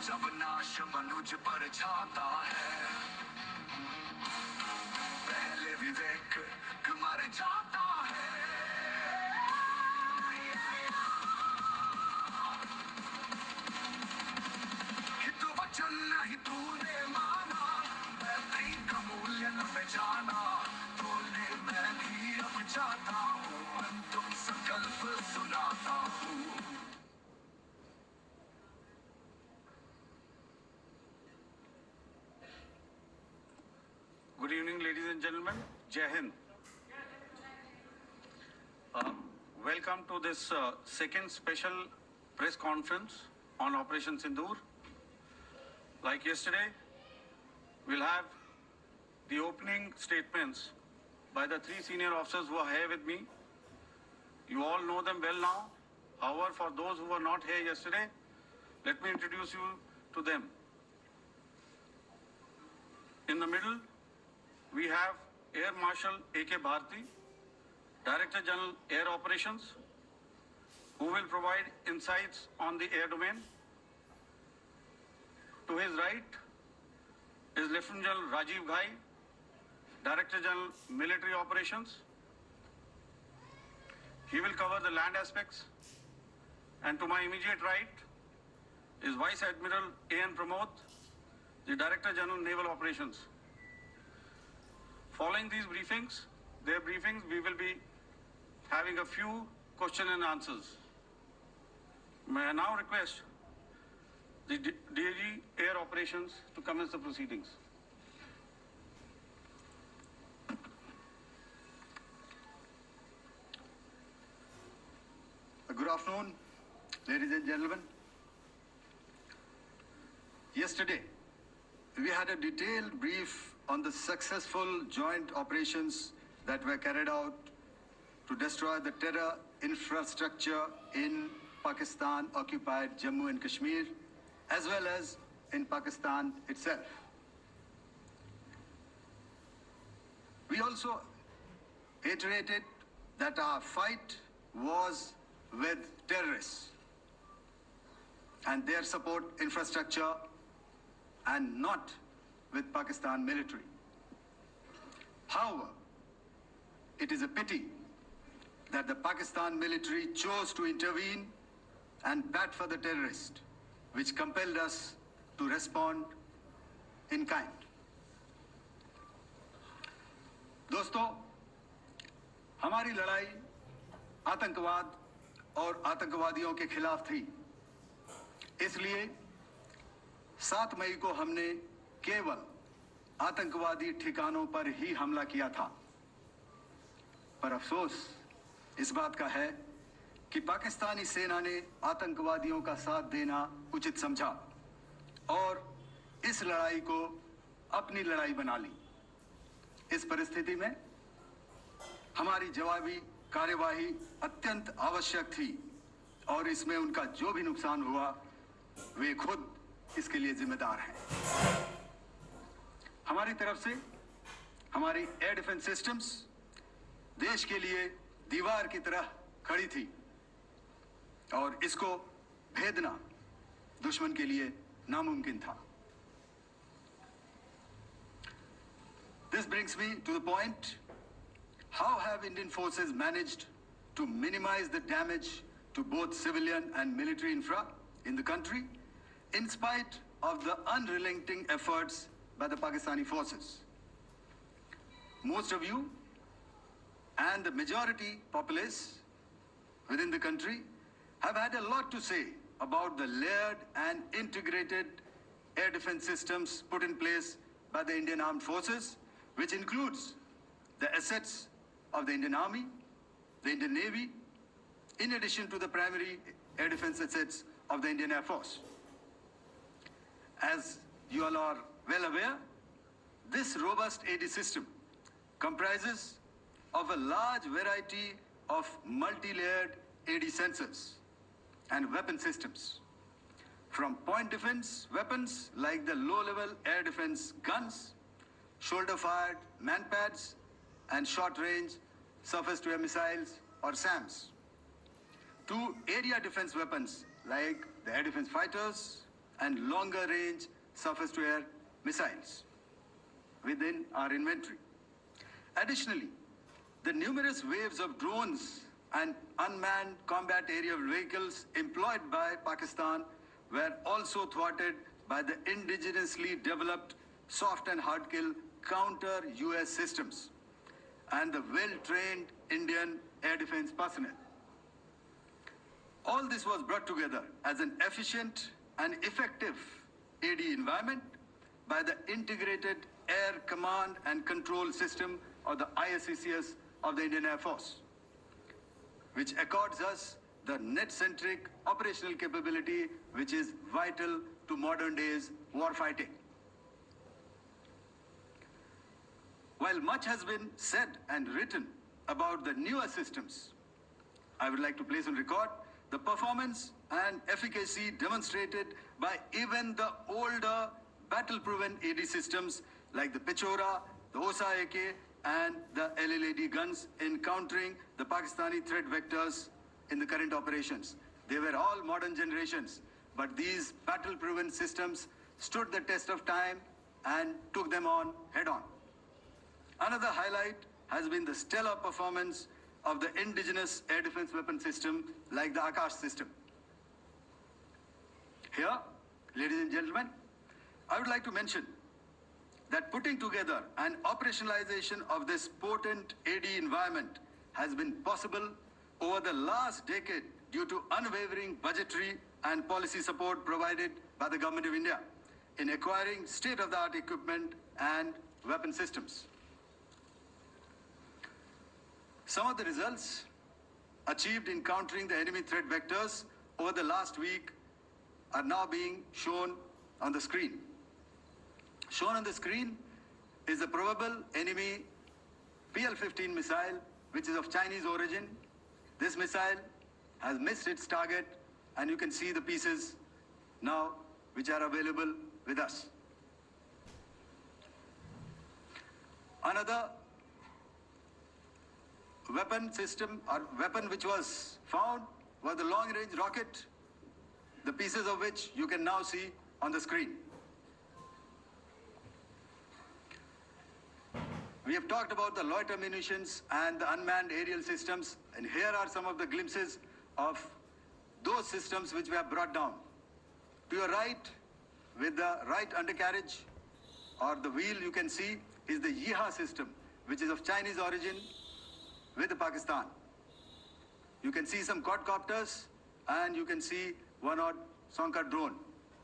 जब नाश मनुज पर छाता है, पहले विवेक मर जाता है। हित वचन नहीं तूने माना, मैं नहीं का मूल्य न पहचाना, तोने मैं भी अब चाहता हूँ, अंतिम संकल्प सुनाता हूँ। Good evening, ladies and gentlemen. Jai Hind. Welcome to this second special press conference on Operation Sindoor. Like yesterday, we'll have the opening statements by the three senior officers who are here with me. You all know them well now. However, for those who were not here yesterday, let me introduce you to them. In the middle, we have Air Marshal A.K. Bharti, Director General Air Operations, who will provide insights on the air domain. To his right is Lieutenant General Rajiv Ghai, Director General Military Operations. He will cover the land aspects. And to my immediate right is Vice Admiral A.N. Pramod, the Director General Naval Operations. Following these briefings, we will be having a few question and answers. May I now request the DG Air Operations to commence the proceedings. Good afternoon, ladies and gentlemen. Yesterday, we had a detailed brief on the successful joint operations that were carried out to destroy the terror infrastructure in Pakistan-occupied Jammu and Kashmir, as well as in Pakistan itself. We also iterated that our fight was with terrorists and their support infrastructure and not with Pakistan military. However, it is a pity that the Pakistan military chose to intervene and bat for the terrorist, which compelled us to respond in kind. दोस्तों, हमारी लड़ाई आतंकवाद और आतंकवादियों के खिलाफ थी। इसलिए 7 मई को हमने केवल आतंकवादी ठिकानों पर ही हमला किया था। पर अफसोस इस बात का है कि पाकिस्तानी सेना ने आतंकवादियों का साथ देना उचित समझा और इस लड़ाई को अपनी लड़ाई बना ली। इस परिस्थिति में हमारी जवाबी कार्यवाही अत्यंत आवश्यक थी और इसमें उनका जो भी नुकसान हुआ, वे खुद इसके लिए जिम्मेदार हैं। हमारी तरफ से हमारी एयर डिफेंस सिस्टम्स देश के लिए दीवार की तरह खड़ी थी और इसको भेदना दुश्मन के लिए नामुमकिन था। This brings me to the point, how have Indian forces managed to minimize the damage to both civilian and military infra in the country in spite of the unrelenting efforts by the Pakistani forces? Most of you and the majority populace within the country have had a lot to say about the layered and integrated air defense systems put in place by the Indian Armed Forces, which includes the assets of the Indian Army, the Indian Navy, in addition to the primary air defense assets of the Indian Air Force. As you all are well aware, this robust AD system comprises of a large variety of multi-layered AD sensors and weapon systems, from point defense weapons like the low-level air defense guns, shoulder-fired manpads, and short-range surface-to-air missiles or SAMs, to area defense weapons like the air defense fighters and longer range surface to air missiles within our inventory. Additionally, the numerous waves of drones and unmanned combat aerial vehicles employed by Pakistan were also thwarted by the indigenously developed soft and hard kill counter US systems and the well-trained Indian air defense personnel. All this was brought together as an efficient and effective AD environment by the Integrated Air Command and Control System, or the ISCCS of the Indian Air Force, which accords us the net-centric operational capability which is vital to modern days warfighting. While much has been said and written about the newer systems, I would like to place on record the performance and efficacy demonstrated by even the older battle-proven AD systems like the Pechora, the OSA AK, and the LLAD guns in countering the Pakistani threat vectors in the current operations. They were all modern generations, but these battle-proven systems stood the test of time and took them on head-on. Another highlight has been the stellar performance of the indigenous air defense weapon system like the Akash system. Here, ladies and gentlemen, I would like to mention that putting together an operationalization of this potent AD environment has been possible over the last decade due to unwavering budgetary and policy support provided by the Government of India in acquiring state-of-the-art equipment and weapon systems. Some of the results achieved in countering the enemy threat vectors over the last week are now being shown on the screen. Shown on the screen is the probable enemy PL-15 missile, which is of Chinese origin. This missile has missed its target, and you can see the pieces now which are available with us. Another weapon system or weapon which was found was the long-range rocket, the pieces of which you can now see on the screen. We have talked about the loiter munitions and the unmanned aerial systems, and here are some of the glimpses of those systems which we have brought down. To your right, with the right undercarriage or the wheel, you can see is the Yeeha system, which is of Chinese origin with Pakistan. You can see some quadcopters, and you can see one odd Sonka drone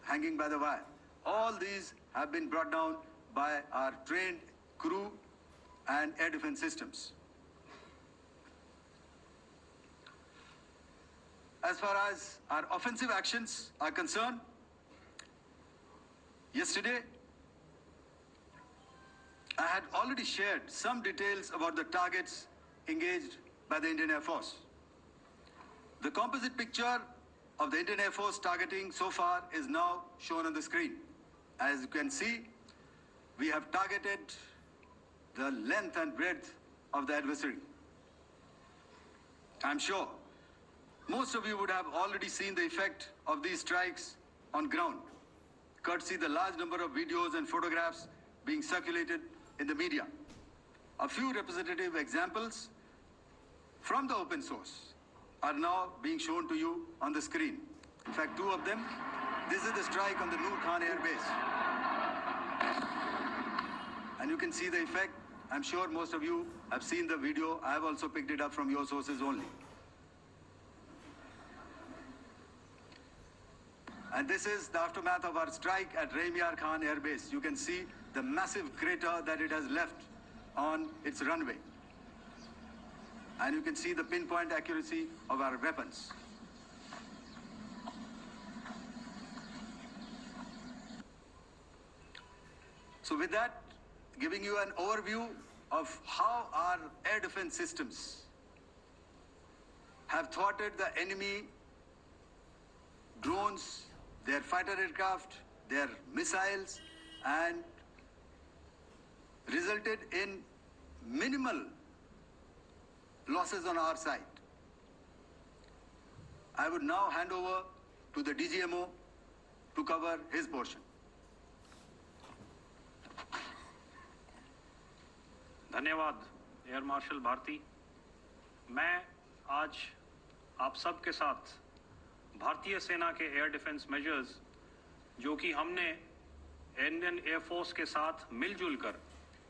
hanging by the wire. All these have been brought down by our trained crew and air defense systems. As far as our offensive actions are concerned, yesterday I had already shared some details about the targets engaged by the Indian Air Force. The composite picture of the Indian Air Force targeting so far is now shown on the screen. As you can see, we have targeted the length and breadth of the adversary. I'm sure most of you would have already seen the effect of these strikes on ground, courtesy the large number of videos and photographs being circulated in the media. A few representative examples from the open source are now being shown to you on the screen. In fact, two of them. This is the strike on the Noor Khan Air Base. And you can see the effect. I'm sure most of you have seen the video. I have also picked it up from your sources only. And this is the aftermath of our strike at Rahim Yar Khan Air Base. You can see the massive crater that it has left on its runway. And you can see the pinpoint accuracy of our weapons. So with that, giving you an overview of how our air defense systems have thwarted the enemy drones, their fighter aircraft, their missiles, and resulted in minimal losses on our side. I would now hand over to the DGMO to cover his portion. धन्यवाद air marshal Bharti. मैं आज आप सब के साथ भारतीय सेना के एयर डिफेंस मेजर्स जो कि हमने इंडियन एयरफोर्स के साथ मिलजुल कर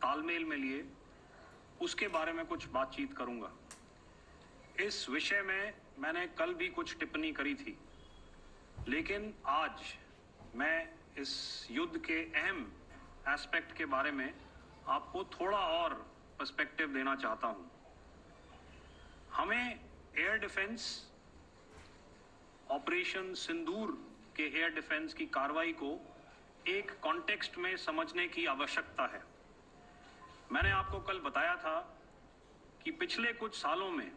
तालमेल में लिए, उसके बारे में कुछ बातचीत करूंगा। इस विषय में मैंने कल भी कुछ टिप्पणी करी थी, लेकिन आज मैं इस युद्ध के अहम एस्पेक्ट के बारे में आपको थोड़ा और पर्सपेक्टिव देना चाहता हूं। हमें एयर डिफेंस ऑपरेशन सिंदूर के एयर डिफेंस की कार्रवाई को एक कॉन्टेक्स्ट में समझने की आवश्यकता है। मैंने आपको कल बताया था कि पिछले कुछ सालों में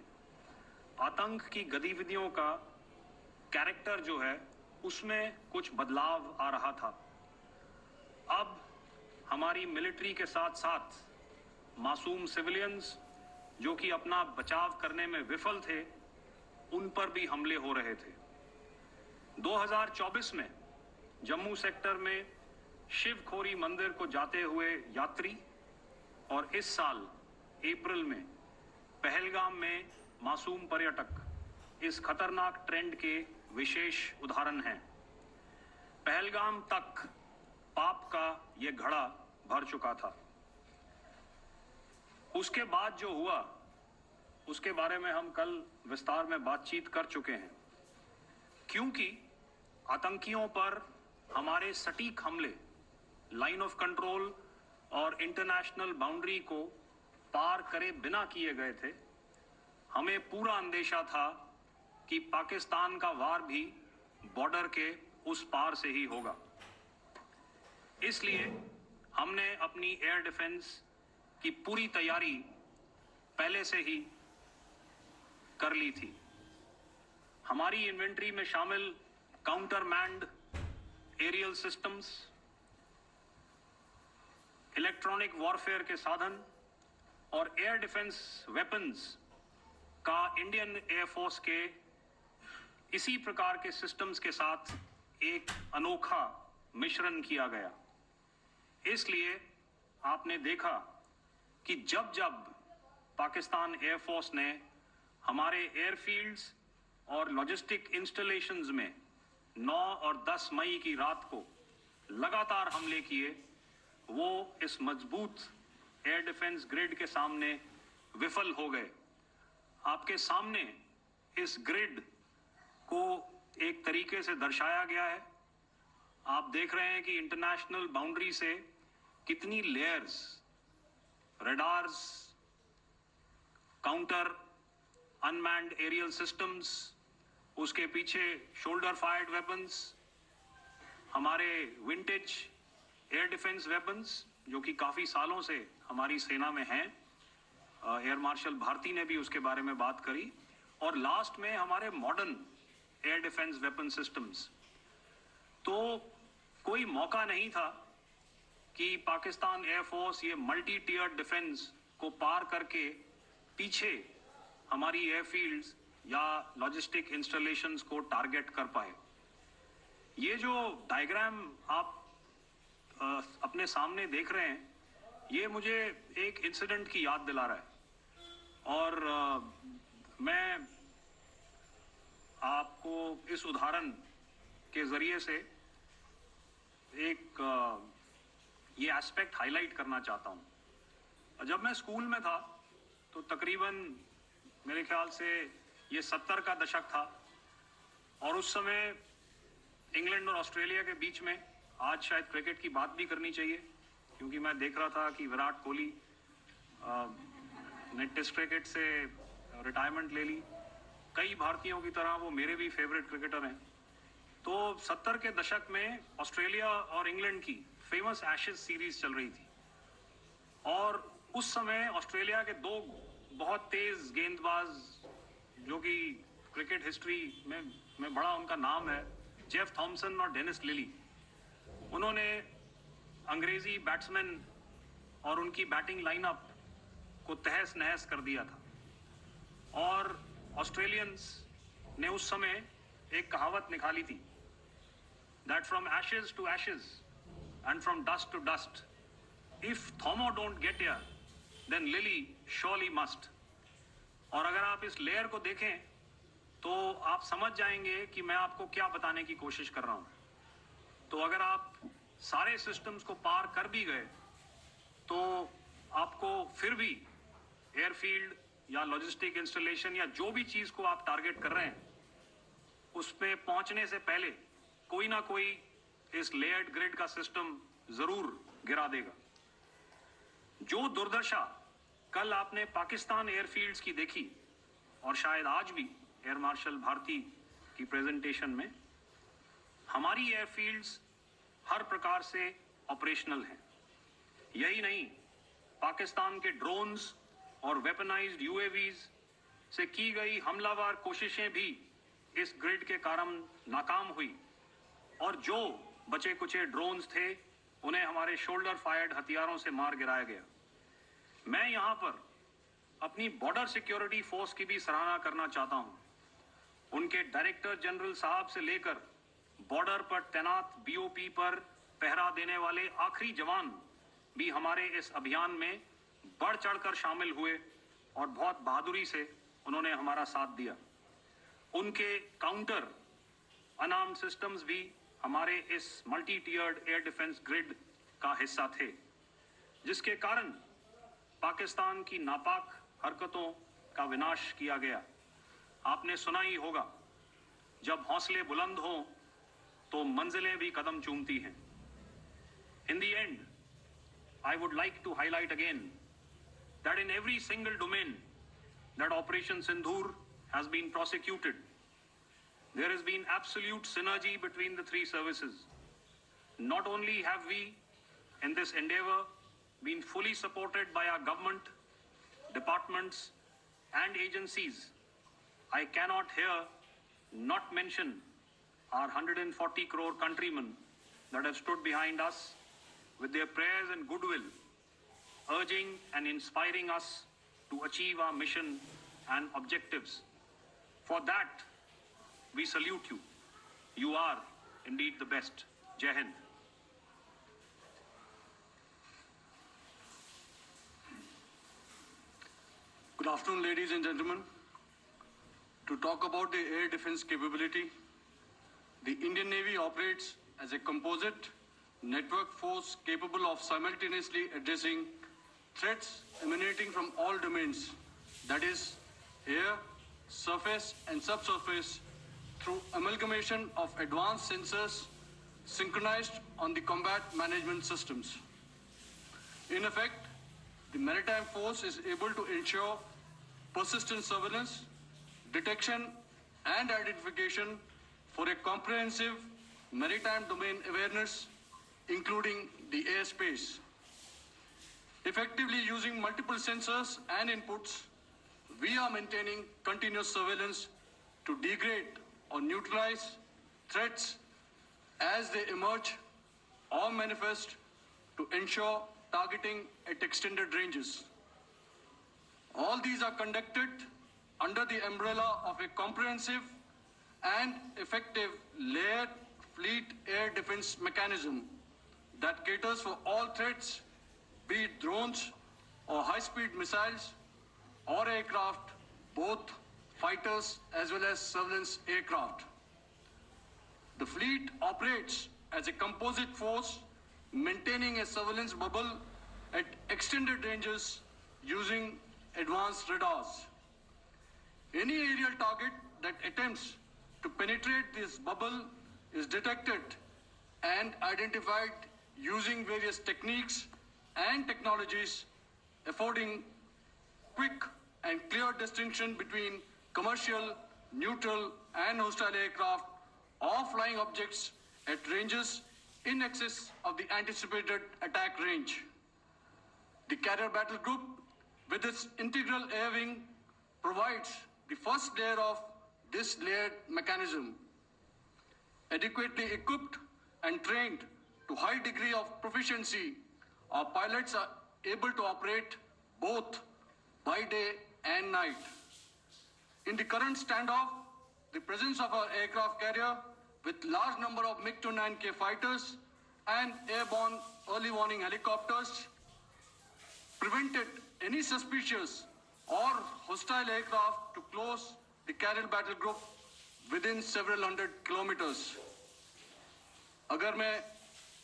आतंक की गतिविधियों का कैरेक्टर जो है उसमें कुछ बदलाव आ रहा था। अब हमारी मिलिट्री के साथ साथ मासूम सिविलियंस जो कि अपना बचाव करने में विफल थे, उन पर भी हमले हो रहे थे। 2024 में जम्मू सेक्टर में शिवखोरी मंदिर को जाते हुए यात्री और इस साल अप्रैल में पहलगाम में मासूम पर्यटक इस खतरनाक ट्रेंड के विशेष उदाहरण हैं। पहलगाम तक पाप का ये घड़ा भर चुका था। उसके बाद जो हुआ उसके बारे में हम कल विस्तार में बातचीत कर चुके हैं, क्योंकि आतंकियों पर हमारे सटीक हमले लाइन ऑफ कंट्रोल और इंटरनेशनल बाउंड्री को पार करे बिना किए गए थे। हमें पूरा अंदेशा था कि पाकिस्तान का वार भी बॉर्डर के उस पार से ही होगा। इसलिए हमने अपनी एयर डिफेंस की पूरी तैयारी पहले से ही कर ली थी। हमारी इन्वेंट्री में शामिल counter manned aerial systems, electronic warfare के साधन और एयर डिफेंस वेपन्स का इंडियन एयरफोर्स के इसी प्रकार के सिस्टम्स के साथ एक अनोखा मिश्रण किया गया। इसलिए आपने देखा कि जब जब पाकिस्तान एयरफोर्स ने हमारे एयरफील्ड्स और लॉजिस्टिक इंस्टॉलेशंस में 9 और 10 मई की रात को लगातार हमले किए, वो इस मजबूत एयर डिफेंस ग्रिड के सामने विफल हो गए। आपके सामने इस ग्रिड को एक तरीके से दर्शाया गया है। आप देख रहे हैं कि इंटरनेशनल बाउंड्री से कितनी layers, radars, counter unmanned aerial systems, उसके पीछे शोल्डर फायर्ड वेपन्स, हमारे विंटेज एयर डिफेंस वेपन्स जो कि काफी सालों से हमारी सेना में हैं। एयर मार्शल भारती ने भी उसके बारे में बात करी। और लास्ट में हमारे modern air defence weapon systems. तो कोई मौका नहीं था कि पाकिस्तान एयरफोर्स ये मल्टी टियर डिफेंस को पार करके पीछे हमारी एयरफील्ड्स या लॉजिस्टिक इंस्टॉलेशंस को टारगेट कर पाए। ये जो डायग्राम आप अपने सामने देख रहे हैं, ये मुझे एक इंसिडेंट की याद दिला रहा है। और मैं आपको इस उदाहरण के जरिए से एक ये एस्पेक्ट हाईलाइट करना चाहता हूं। जब मैं स्कूल में था तो तकरीबन मेरे ख्याल से ये 70 का दशक था और उस समय इंग्लैंड और ऑस्ट्रेलिया के बीच में, आज शायद क्रिकेट की बात भी करनी चाहिए क्योंकि मैं देख रहा था कि विराट कोहली ने टेस्ट क्रिकेट से रिटायरमेंट ले ली। कई भारतीयों की तरह वो मेरे भी फेवरेट क्रिकेटर हैं। तो 70 के दशक में ऑस्ट्रेलिया और इंग्लैंड की फेमस एशेज सीरीज चल रही थी और उस समय ऑस्ट्रेलिया के दो बहुत तेज गेंदबाज जो कि क्रिकेट हिस्ट्री में बड़ा उनका नाम है, जेफ थॉमसन और डेनिस लिली, उन्होंने अंग्रेजी बैट्समैन और उनकी बैटिंग लाइनअप को तहस नहस कर दिया था। और ऑस्ट्रेलियंस ने उस समय एक कहावत निकाली थी, that from ashes to ashes and from dust to dust, if Thomo don't get here, then Lily surely must. और अगर आप इस लेयर को देखें तो आप समझ जाएंगे कि मैं आपको क्या बताने की कोशिश कर रहा हूं. तो अगर आप सारे सिस्टम्स को पार कर भी गए तो आपको फिर भी एयरफील्ड या लॉजिस्टिक इंस्टॉलेशन या जो भी चीज को आप टारगेट कर रहे हैं उसमें पहुंचने से पहले कोई ना कोई इस लेयर्ड ग्रिड का सिस्टम जरूर गिरा देगा. जो दुर्दशा कल आपने पाकिस्तान एयरफील्ड्स की देखी और शायद आज भी एयर मार्शल भारती की प्रेजेंटेशन में, हमारी एयरफील्ड्स हर प्रकार से ऑपरेशनल हैं. यही नहीं, पाकिस्तान के ड्रोन्स और वेपनाइज्ड यूएवीज से की गई हमलावर कोशिशें भी इस ग्रिड के कारण नाकाम हुई और जो बचे कुचे ड्रोन्स थे उन्हें हमारे शोल्डर फायर्ड हथियारों से मार गिराया गया. मैं यहां पर अपनी बॉर्डर सिक्योरिटी फोर्स की भी सराहना करना चाहता हूं. उनके डायरेक्टर जनरल साहब से लेकर बॉर्डर पर तैनात बीओपी पर पहरा देने वाले आखिरी जवान भी हमारे इस अभियान में बढ़ चढ़कर शामिल हुए और बहुत बहादुरी से उन्होंने हमारा साथ दिया. उनके काउंटर अनार्म्ड सिस्टम्स भी हमारे इस मल्टी टियर्ड एयर डिफेंस ग्रिड का हिस्सा थे, जिसके कारण पाकिस्तान की नापाक हरकतों का विनाश किया गया. आपने सुना ही होगा, जब हौसले बुलंद हों तो मंजिलें भी कदम चूमती हैं. In the end, I would like to highlight again that in every single domain that Operation Sindoor has been prosecuted, there has been absolute synergy between the three services. Not only have we, in this endeavor, been fully supported by our government, departments, and agencies, I cannot here not mention our 140 crore countrymen that have stood behind us with their prayers and goodwill, urging and inspiring us to achieve our mission and objectives. For that, we salute you. You are indeed the best. Jai Hind. Good afternoon, ladies and gentlemen. To talk about the air defense capability, the Indian Navy operates as a composite network force capable of simultaneously addressing threats emanating from all domains, that is, air, surface, and subsurface, through amalgamation of advanced sensors synchronized on the combat management systems. In effect, the maritime force is able to ensure persistent surveillance, detection, and identification for a comprehensive maritime domain awareness, including the airspace. Effectively using multiple sensors and inputs, we are maintaining continuous surveillance to degrade or neutralize threats as they emerge or manifest, to ensure targeting at extended ranges. All these are conducted under the umbrella of a comprehensive and effective layered fleet air defense mechanism that caters for all threats, be it drones or high-speed missiles or aircraft, both fighters as well as surveillance aircraft. The fleet operates as a composite force, maintaining a surveillance bubble at extended ranges using advanced radars. Any aerial target that attempts to penetrate this bubble is detected and identified using various techniques and technologies, affording quick and clear distinction between commercial, neutral, and hostile aircraft or flying objects at ranges in excess of the anticipated attack range. The Carrier Battle Group, with its integral air wing, provides the first layer of this layered mechanism. Adequately equipped and trained to high degree of proficiency, our pilots are able to operate both by day and night. In the current standoff, the presence of our aircraft carrier with large number of MiG-29K fighters and airborne early warning helicopters, prevented any suspicious or hostile aircraft to close the Karel battle group within several hundred kilometers. अगर मैं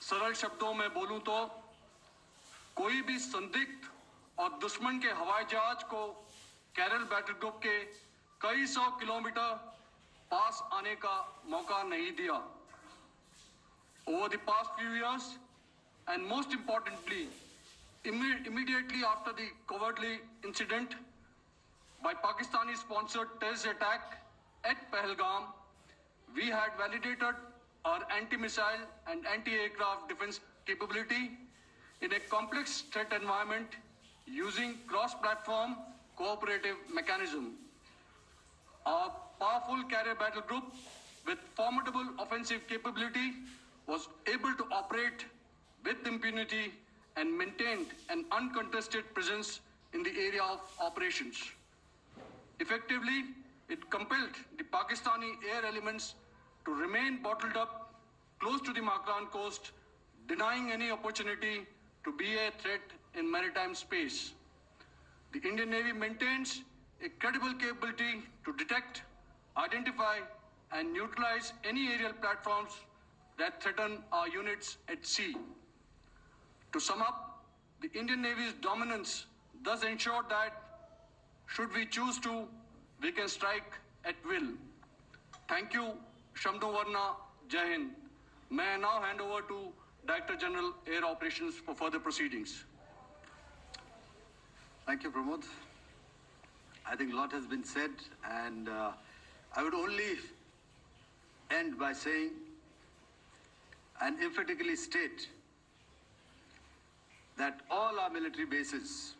सरल शब्दों में बोलूं तो कोई भी संदिग्ध और दुश्मन के हवाई जहाज को कैरल बैटल ग्रुप के कई सौ किलोमीटर पास आने का मौका नहीं दिया. Over the past few years, and most importantly, immediately after the cowardly incident by Pakistani-sponsored terrorist attack at Pahalgam, we had validated our anti-missile and anti-aircraft defense capability in a complex threat environment using cross-platform cooperative mechanism. Our powerful carrier battle group with formidable offensive capability was able to operate with impunity and maintained an uncontested presence in the area of operations. Effectively, it compelled the Pakistani air elements to remain bottled up close to the Makran coast, denying any opportunity to be a threat in maritime space. The Indian Navy maintains a credible capability to detect, identify, and neutralize any aerial platforms that threaten our units at sea. To sum up, the Indian Navy's dominance thus ensured that, should we choose to, we can strike at will. Thank you, Shamdu Varna, Jai Hind. May I now hand over to Director General Air Operations for further proceedings. Thank you, Pramod. I think a lot has been said, and I would only end by saying and emphatically state that all our military bases,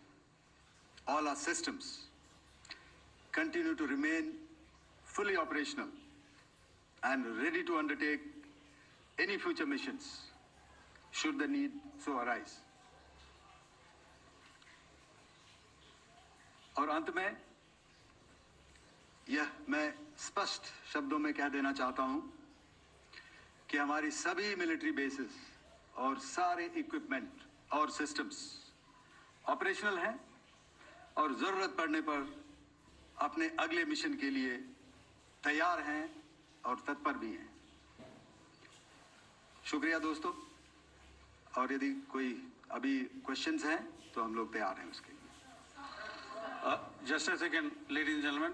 all our systems continue to remain fully operational and ready to undertake any future missions should the need so arise. और अंत में यह मैं स्पष्ट शब्दों में कह देना चाहता हूं कि हमारी सभी मिलिट्री बेसेस और सारे इक्विपमेंट और सिस्टम्स ऑपरेशनल हैं और जरूरत पड़ने पर अपने अगले मिशन के लिए तैयार हैं और तत्पर भी हैं. शुक्रिया दोस्तों, और यदि कोई अभी क्वेश्चंस हैं तो हम लोग तैयार हैं उसके लिए. Just a second, ladies and gentlemen.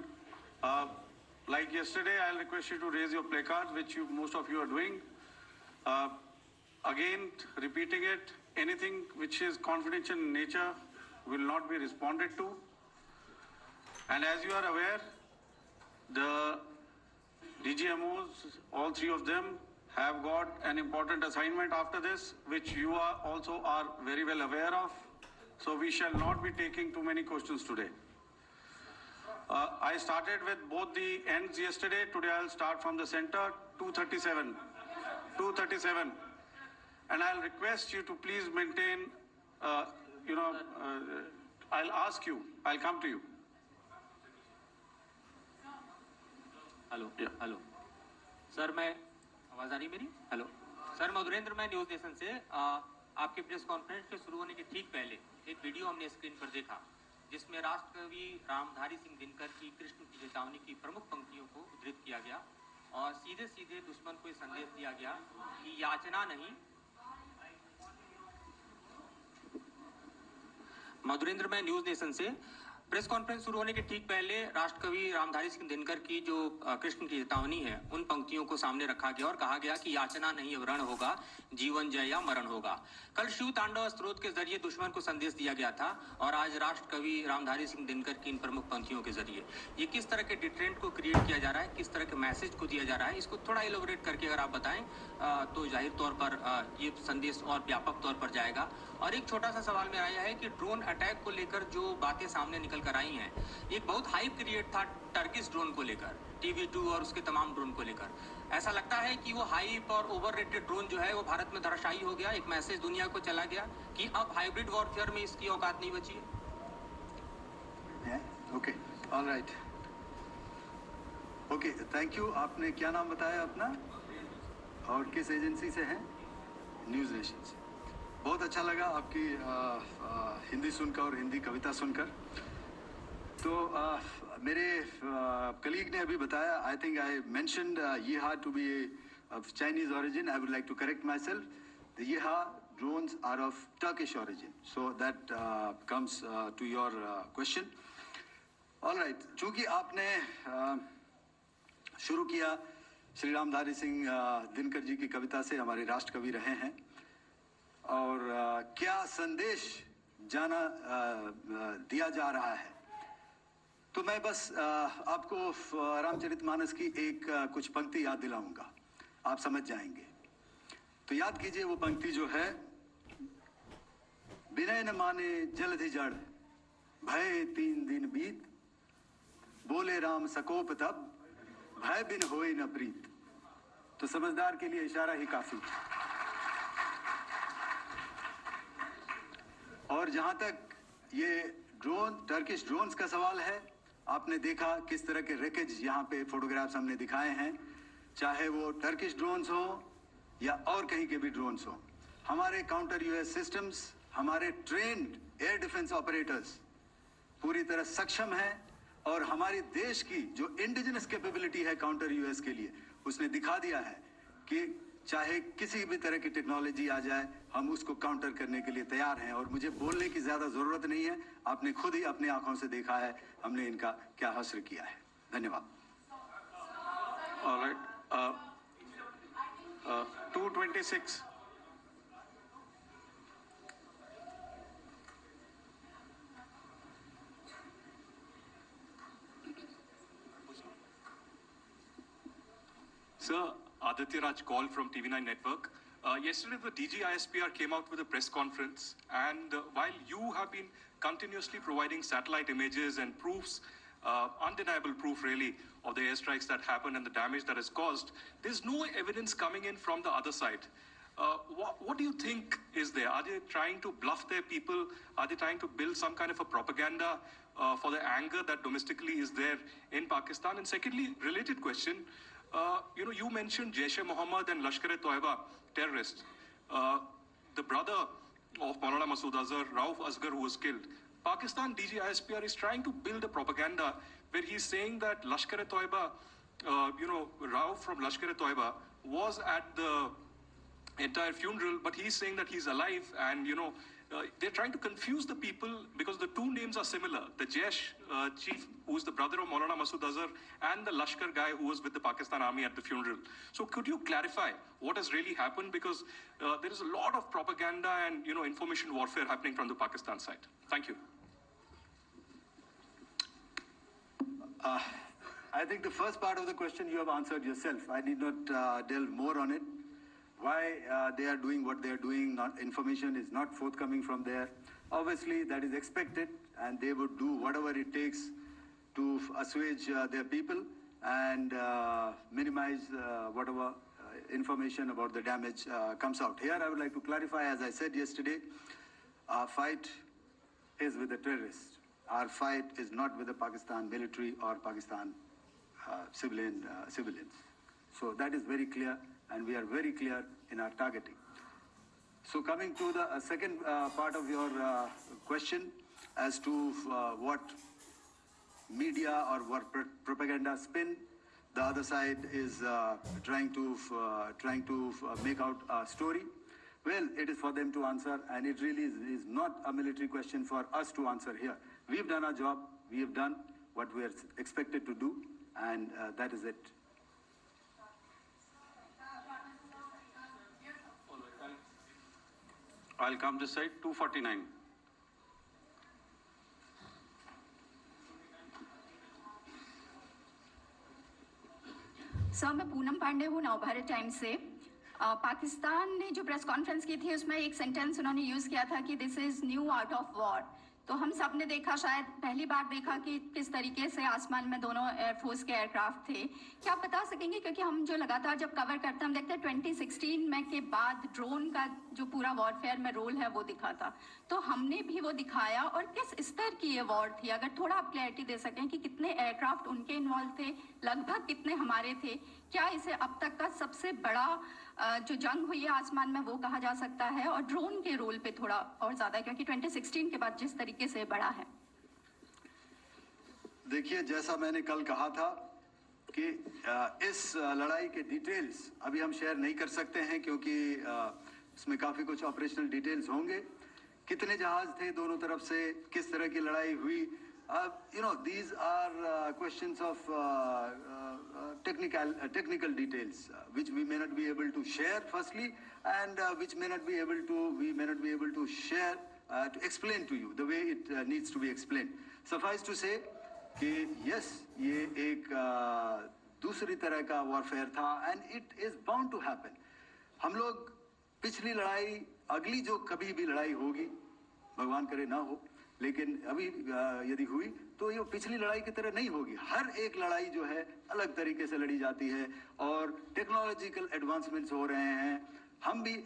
Like yesterday, I'll request you to raise your placards, which most of you are doing. Again, repeating it, anything which is confidential in nature will not be responded to. And as you are aware, the DGMOs, all three of them, have got an important assignment after this, which you also are very well aware of. So we shall not be taking too many questions today. I started with both the ends yesterday. Today I'll start from the center, 237. 237. And I'll request you to please maintain, I'll ask you, I'll come to you. Hello hello sir, मैं आवाज़ आ रही मेरी? Hello sir, Madhurendra, मैं news nation से आपके press conference के शुरू होने के ठीक पहले एक वीडियो हमने स्क्रीन पर देखा जिसमें राष्ट्रकवि रामधारी सिंह दिनकर की कृष्ण की चेतावनी की प्रमुख पंक्तियों को उद्धृत किया गया और सीधे सीधे दुश्मन को संदेश दिया गया कि याचना नहीं. मधुरेंद्र, मैं न्यूज़ नेशन से प्रेस कॉन्फ्रेंस शुरू होने के ठीक पहले राष्ट्रकवि रामधारी सिंह दिनकर की जो कृष्ण की चेतावनी है उन पंक्तियों को सामने रखा गया और कहा गया कि याचना नहीं रण होगा, जीवन जय या मरण होगा. कल शिव तांडव स्त्रोत के जरिए दुश्मन को संदेश दिया गया था और आज राष्ट्रकवि रामधारी सिंह दिनकर की इन प्रमुख पंक्तियों के जरिए ये किस तरह के डिटरेंट को क्रिएट किया जा रहा है, किस तरह के मैसेज को दिया जा रहा है, इसको थोड़ा इलोबरेट करके अगर आप बताएं तो जाहिर तौर पर ये संदेश और व्यापक तौर पर जाएगा. और एक छोटा सा सवाल मेरा यह है कि ड्रोन अटैक को लेकर जो बातें सामने निकल कर आई हैं, एक बहुत हाइप क्रिएट था टर्किश ड्रोन को लेकर, TV2 और उसके तमाम ड्रोन को लेकर. ऐसा लगता है कि वो हाइप और ओवररेटेड ड्रोन जो है वो भारत में धराशायी हो गया. एक मैसेज दुनिया को चला गया कि अब हाइब्रिड वॉरफेयर में इसकी औकात नहीं बची है. Okay, alright, okay, thank you. आपने क्या नाम बताया अपना? और किस एजेंसी से हैं? न्यूज़ नेशन से। बहुत अच्छा लगा आपकी हिंदी सुनकर और हिंदी कविता सुनकर। तो मेरे कलीग ने अभी बताया, आई थिंक आई मेंशन्ड यीहा to be of Chinese origin. I would like to correct myself. The Yeha drones are of Turkish origin. So that comes to your question. All right. चूंकि आपने शुरू किया श्री रामधारी सिंह दिनकर जी की कविता से, हमारे राष्ट्र कवि रहे हैं, और क्या संदेश दिया जा रहा है, तो मैं बस आपको रामचरितमानस की एक कुछ पंक्ति याद दिलाऊंगा, आप समझ जाएंगे। तो याद कीजिए वो पंक्ति जो है, विनय न माने जलधि जड़, भय 3 दिन बीत, बोले राम सकोप तब, भय बिन होए न प्रीत। तो समझदार के लिए इशारा ही काफी। और जहां तक ये टर्किश ड्रोन्स का सवाल है, आपने देखा किस तरह के रेकेज यहाँ पे फोटोग्राफ्स हमने दिखाए हैं, चाहे वो टर्किश ड्रोन्स हो या और कहीं के भी ड्रोन्स हो। हमारे काउंटर यूएस सिस्टम्स, हमारे ट्रेन्ड एयर डिफेंस ऑपरेटर्स पूरी तरह सक्षम हैं, और हमारे देश की जो इंडिजिनस कैपेबिलिटी है काउंटर यूएस के लिए, उसने दिखा दिया है कि चाहे किसी भी तरह की टेक्नोलॉजी आ जाए, हम उसको काउंटर करने के लिए तैयार हैं। और मुझे बोलने की ज्यादा जरूरत नहीं है, आपने खुद ही अपनी आंखों से देखा है हमने इनका क्या हश्र किया है। धन्यवाद। All right. 226. Sir, Aditya Raj call from TV9 Network. Yesterday, the DG ISPR came out with a press conference, and while you have been continuously providing satellite images and proofs, undeniable proof really, of the airstrikes that happened and the damage that is caused, there's no evidence coming in from the other side. What do you think is there? Are they trying to bluff their people? Are they trying to build some kind of a propaganda for the anger that domestically is there in Pakistan? And secondly, related question, you mentioned Jaish-e-Mohammed and Lashkar-e-Toiba terrorists. The brother of Maulana Masood Azhar, Rauf Asghar, who was killed. Pakistan DG ISPR is trying to build a propaganda where he's saying that Lashkar-e-Toiba, Rauf from Lashkar-e-Toiba was at the entire funeral, but he's saying that he's alive, and they're trying to confuse the people because the two names are similar. The Jaish chief, who is the brother of Maulana Masood Azhar, and the Lashkar guy who was with the Pakistan army at the funeral. So could you clarify what has really happened? Because there is a lot of propaganda and information warfare happening from the Pakistan side. Thank you. I think the first part of the question you have answered yourself. I need not delve more on it. Why they are doing what they are doing, information is not forthcoming from there. Obviously, that is expected, and they would do whatever it takes to assuage their people and minimize whatever information about the damage comes out. Here, I would like to clarify, as I said yesterday, our fight is with the terrorists. Our fight is not with the Pakistan military or Pakistan civilians. So that is very clear, and we are very clear in our targeting. So coming to the second part of your question as to what media or what propaganda spin the other side is trying to make out a story. Well, it is for them to answer, and it really is not a military question for us to answer here. We've done our job. We have done what we are expected to do, and that is it. I'll come this side. 249. Sir, मैं पूनम पांडे हूँ, Navbharat times से। पाकिस्तान ने जो press conference की थी उसमें एक sentence उन्होंने यूज़ किया था कि this is new art of war. तो हम सब ने देखा, शायद पहली बार देखा कि किस तरीके से आसमान में दोनों एयरफोर्स के एयरक्राफ्ट थे। क्या आप बता सकेंगे, क्योंकि हम जो लगातार जब कवर करते हैं हम देखते हैं 2016 में के बाद ड्रोन का जो पूरा वॉरफेयर में रोल है वो दिखा था, तो हमने भी वो दिखाया, और किस स्तर की ये वॉर थी? अगर थोड़ा आप क्लैरिटी दे सकें कि कितने एयरक्राफ्ट उनके इन्वॉल्व थे, लगभग कितने हमारे थे, क्या इसे अब तक का सबसे बड़ा जो जंग हुई है आसमान में वो कहा जा सकता है? और ड्रोन के रोल पे थोड़ा और ज्यादा, क्योंकि 2016 के बाद जिस तरीके से बढ़ा है। देखिए, जैसा मैंने कल कहा था कि इस लड़ाई के डिटेल्स अभी हम शेयर नहीं कर सकते हैं, क्योंकि इसमें काफ़ी कुछ ऑपरेशनल डिटेल्स होंगे। कितने जहाज थे दोनों तरफ से, किस तरह की लड़ाई हुई, these are questions of technical details which we may not be able to share firstly, and which we may not be able to share to explain to you the way it needs to be explained. Suffice to say कि yes, ये एक दूसरी तरह का warfare था, and it is bound to happen. हम लोग पिछली लड़ाई, अगली जो कभी भी लड़ाई होगी, भगवान करे ना हो, लेकिन अभी यदि हुई तो ये पिछली लड़ाई की तरह नहीं होगी। हर एक लड़ाई जो है अलग तरीके से लड़ी जाती है, और टेक्नोलॉजिकल एडवांसमेंट्स हो रहे हैं। हम भी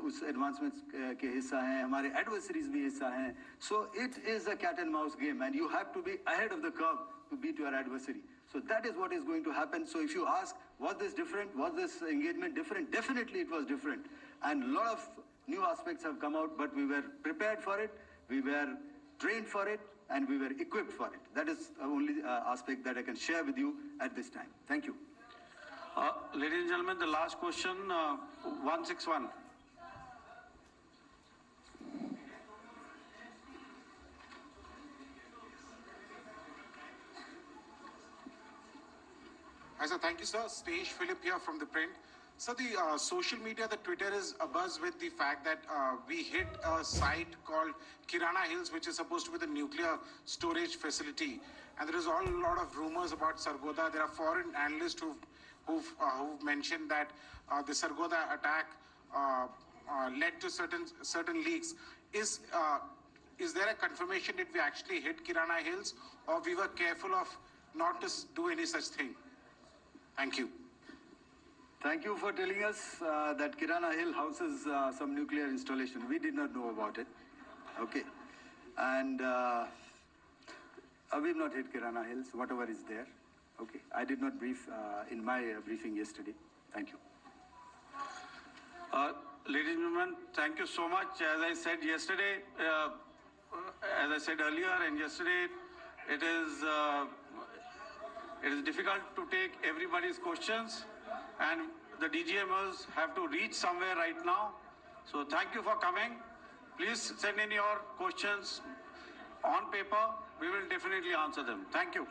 उस एडवांसमेंट्स के हिस्सा हैं, हमारे एडवर्सरीज भी हिस्सा हैं। So it is a cat and mouse game, and you have to be ahead of the curve to beat your adversary. So that is what is going to happen. So if you ask, was this different? Was this engagement different? Definitely it was different. And a lot of new aspects have come out, but we were prepared for it, we were trained for it, and we were equipped for it. That is the only aspect that I can share with you at this time. Thank you. Ladies and gentlemen, the last question, 161. Hi, sir. Thank you, sir. Stage Philip here from the print. So the social media, the Twitter is abuzz with the fact that we hit a site called Kirana Hills, which is supposed to be the nuclear storage facility. And there is a lot of rumors about Sargodha. There are foreign analysts who've mentioned that the Sargodha attack led to certain leaks. Is there a confirmation that we actually hit Kirana Hills, or we were careful of not to do any such thing? Thank you. Thank you for telling us that Kirana Hill houses some nuclear installation. We did not know about it. Okay. And we've not hit Kirana Hills, whatever is there. Okay. I did not brief in my briefing yesterday. Thank you. Ladies and gentlemen, thank you so much. As I said yesterday, as I said earlier and yesterday, it is difficult to take everybody's questions, and the DGMers have to reach somewhere right now. So thank you for coming. Please send in your questions on paper. We will definitely answer them. Thank you.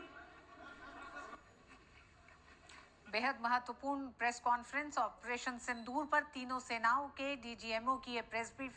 बेहद महत्वपूर्ण press conference operation सिंदूर पर तीनों सेनाओं के DGMO की ये press briefing